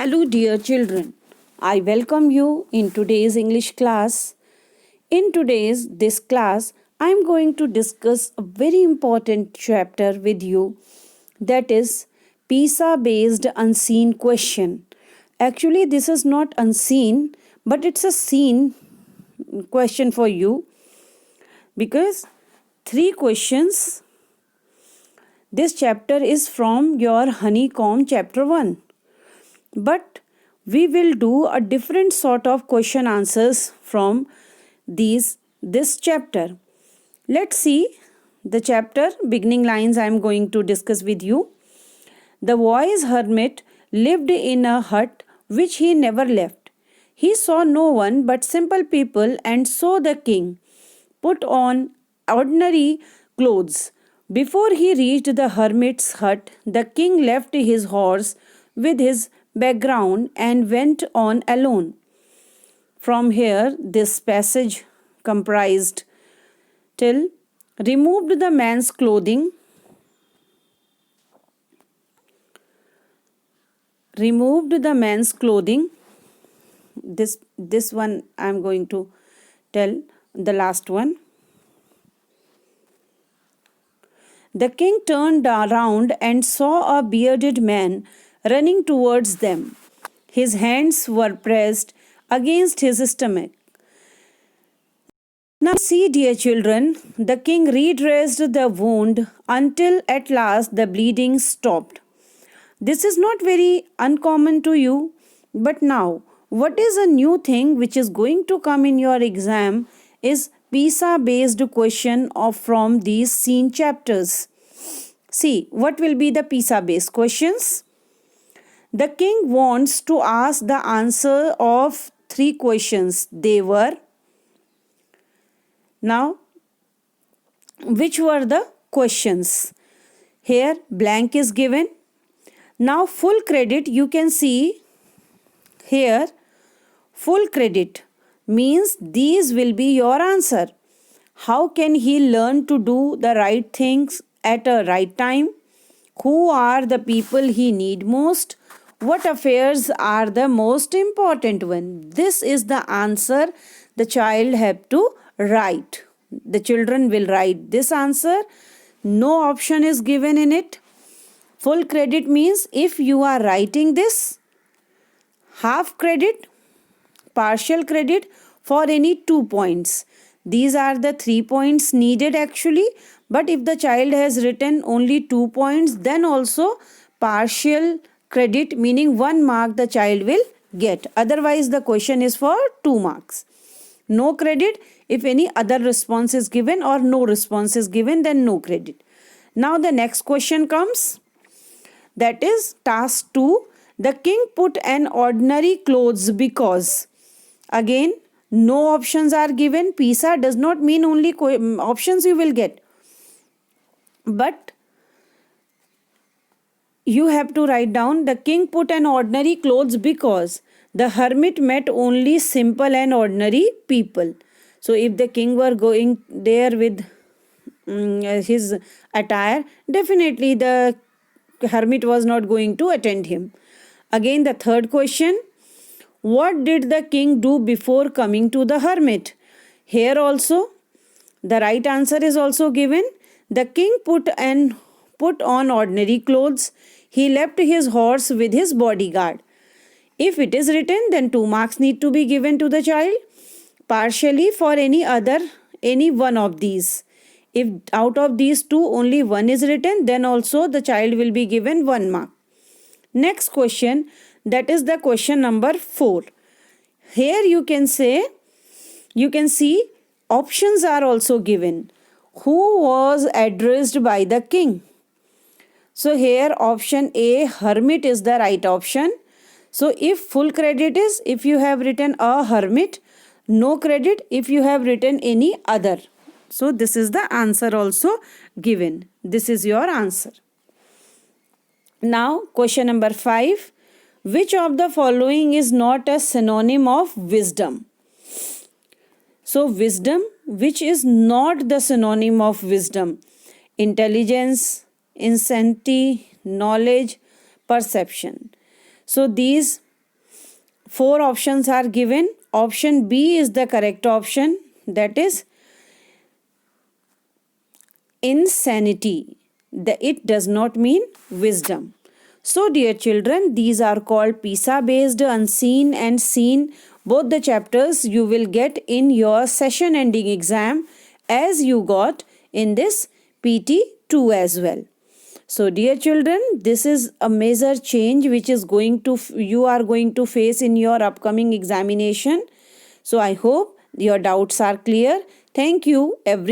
Hello, dear children. I welcome you in today's English class. In today's this class, I am going to discuss a very important chapter with you, that is PISA based unseen question. Actually, this is not unseen, but it's a seen question for you because three questions. This chapter is from your Honeycomb chapter 1. But we will do a different sort of question answers from this chapter. Let's see the chapter beginning lines I am going to discuss with you. The wise hermit lived in a hut which he never left. He saw no one but simple people, and so the king put on ordinary clothes. Before he reached the hermit's hut, the king left his horse with his background and went on alone. From here, this passage comprised till removed the man's clothing, this one I am going to tell, the last one. The king turned around and saw a bearded man running towards them. His hands were pressed against his stomach. Now see, dear children, the king redressed the wound until at last the bleeding stopped. This is not very uncommon to you, but now what is a new thing which is going to come in your exam is PISA based question from these seen chapters. See, what will be the PISA based questions? The king wants to ask the answer of three questions. They were, now which were the questions? Here blank is given. Now full credit, you can see here full credit means these will be your answer. How can he learn to do the right things at a right time? Who are the people he need most? What affairs are the most important one? This is the answer the child have to write. The children will write this answer. No option is given in it. Full credit means if you are writing this, half credit, partial credit for any 2 points. These are the 3 points needed actually. But if the child has written only 2 points, then also partial credit, meaning 1 mark the child will get. Otherwise, the question is for 2 marks. No credit if any other response is given, or no response is given, then no credit. Now the next question comes. That is task 2. The king put an ordinary clothes because. Again, no options are given. PISA does not mean only options you will get. But you have to write down, the king put an ordinary clothes because the hermit met only simple and ordinary people. So if the king were going there with his attire, definitely the hermit was not going to attend him. Again, the third question, what did the king do before coming to the hermit? Here also the right answer is also given. The king put on ordinary clothes. He left his horse with his bodyguard. If it is written, then 2 marks need to be given to the child. Partially for any one of these. If out of these 2 only one is written, then also the child will be given 1 mark. Next question, that is the question number 4. Here you can see options are also given. Who was addressed by the king? So here option A, hermit, is the right option. So if full credit is if you have written a hermit, no credit if you have written any other. So this is the answer also given. This is your answer. Now question number 5. Which of the following is not a synonym of wisdom? So wisdom, which is not the synonym of wisdom? Intelligence, insanity, knowledge, perception. So these 4 options are given. Option B is the correct option, that is insanity. It does not mean wisdom. So dear children, these are called PISA based unseen and seen. Both the chapters you will get in your session ending exam as you got in this PT2 as well. So dear children, this is a major change which is you are going to face in your upcoming examination. So I hope your doubts are clear. Thank you everyone.